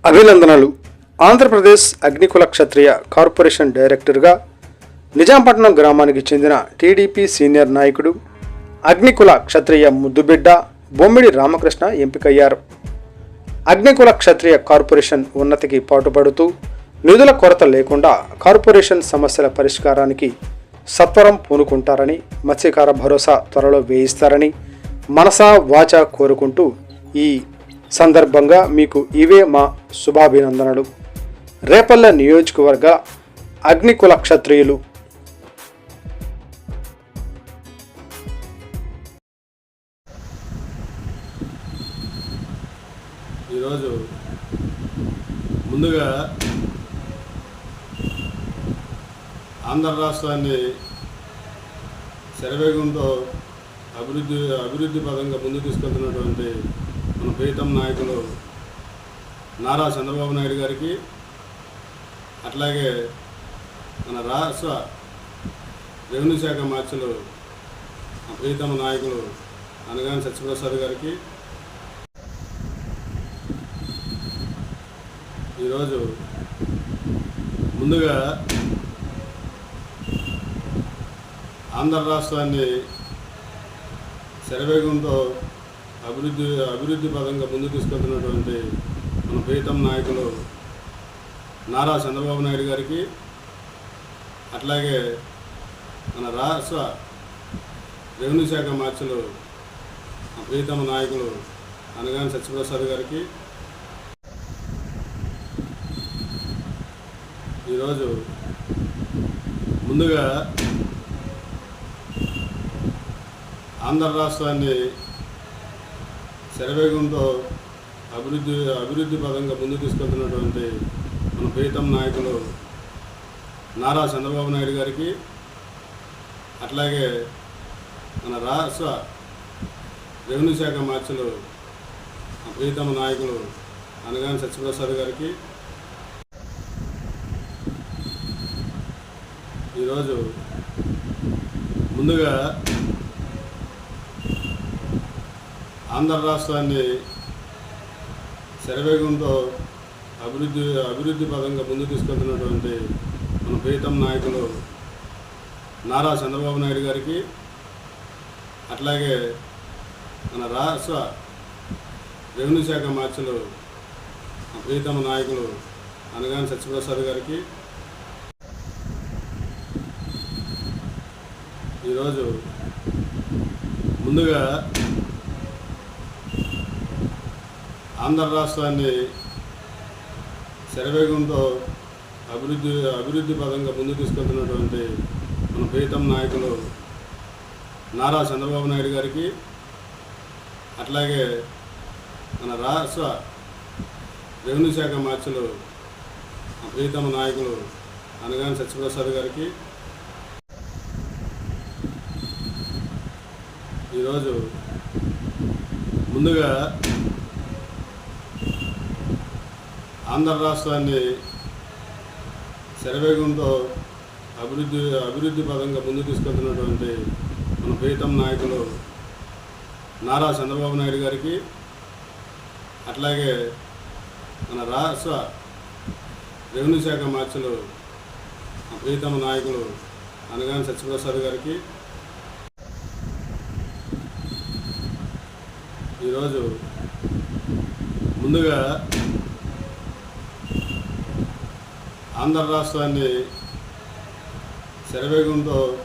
అభినందనలు. ఆంధ్రప్రదేశ్ అగ్నికుల క్షత్రియ కార్పొరేషన్ డైరెక్టర్గా నిజాంపట్నం గ్రామానికి చెందిన టీడీపీ సీనియర్ నాయకుడు అగ్నికుల క్షత్రియ ముద్దుబిడ్డ బొమ్మిడి రామకృష్ణ ఎంపికయ్యారు. అగ్నికుల క్షత్రియ కార్పొరేషన్ ఉన్నతికి పాటుపడుతూ నిధుల కొరత లేకుండా కార్పొరేషన్ సమస్యల పరిష్కారానికి సత్వరం పూనుకుంటారని, మత్స్యకార భరోసా త్వరలో వేయిస్తారని మనసా వాచా కోరుకుంటూ ఈ సందర్భంగా మీకు ఇవే మా శుభాభినందనలు. రేపల్లె నియోజకవర్గ అగ్నికుల క్షత్రియులు. ఈరోజు ముందుగా ఆంధ్ర రాష్ట్రాన్ని శరవేగంతో అభివృద్ధి పదంగా ముందుకు తీసుకెళ్తున్నటువంటి మన ప్రీతం నాయకులు నారా చంద్రబాబు నాయుడు గారికి, అట్లాగే మన రాష్ట్ర రెవెన్యూ శాఖ మార్చులు ప్రీతమ నాయకులు అనగాని సత్యప్రసాద్ గారికి, ఈరోజు ముందుగా ఆంధ్ర రాష్ట్రాన్ని శరవేగంతో అభివృద్ధి పదంగా ముందుకు తీసుకెళ్తున్నటువంటి మన ప్రీతం నాయకులు నారా చంద్రబాబు నాయుడు గారికి, అట్లాగే మన రాష్ట్ర రెవెన్యూ శాఖ మార్చులు ప్రీతమ నాయకులు అనగాని సత్యప్రసాద్ గారికి, ఈరోజు ముందుగా ఆంధ్ర రాష్ట్రాన్ని శరవేగంతో అభివృద్ధి పదంగా ముందుకు తీసుకెళ్తున్నటువంటి మన ప్రీతం నాయకులు నారా చంద్రబాబు నాయుడు గారికి, అట్లాగే మన రాష్ట్ర రెవెన్యూ శాఖ మార్చులు ప్రీతమ నాయకులు అనగాని సత్యప్రసాద్ గారికి, ఈరోజు ముందుగా ఆంధ్ర రాష్ట్రాన్ని శరవేగంతో అభివృద్ధి పదంగా ముందుకు తీసుకెళ్తున్నటువంటి మన ప్రీతం నాయకులు నారా చంద్రబాబు నాయుడు గారికి, అట్లాగే మన రాష్ట్ర రెవెన్యూ శాఖ మార్చులు ప్రీతమ నాయకులు అనగాని సత్యప్రసాద్ గారికి, ఈరోజు ముందుగా ఆంధ్ర రాష్ట్రాన్ని శరవేగంతో అభివృద్ధి పదంగా ముందుకు తీసుకెళ్తున్నటువంటి మన ప్రీతం నాయకులు నారా చంద్రబాబు నాయుడు గారికి, అట్లాగే మన రాష్ట్ర రెవెన్యూ శాఖ మార్చులు ప్రీతమ నాయకులు అనగాని సత్యప్రసాద్ గారికి, ఈరోజు ముందుగా ఆంధ్ర రాష్ట్రాన్ని శరవేగంతో అభివృద్ధి పదంగా ముందుకు తీసుకెళ్తున్నటువంటి మన ప్రీతం నాయకులు నారా చంద్రబాబు నాయుడు గారికి, అట్లాగే మన రాష్ట్ర రెవెన్యూ శాఖ మార్చులు ప్రీతమ నాయకులు అనగాని సత్యప్రసాద్ గారికి, ఈరోజు ముందుగా ఆంధ్ర రాష్ట్రాన్ని శరవేగంతో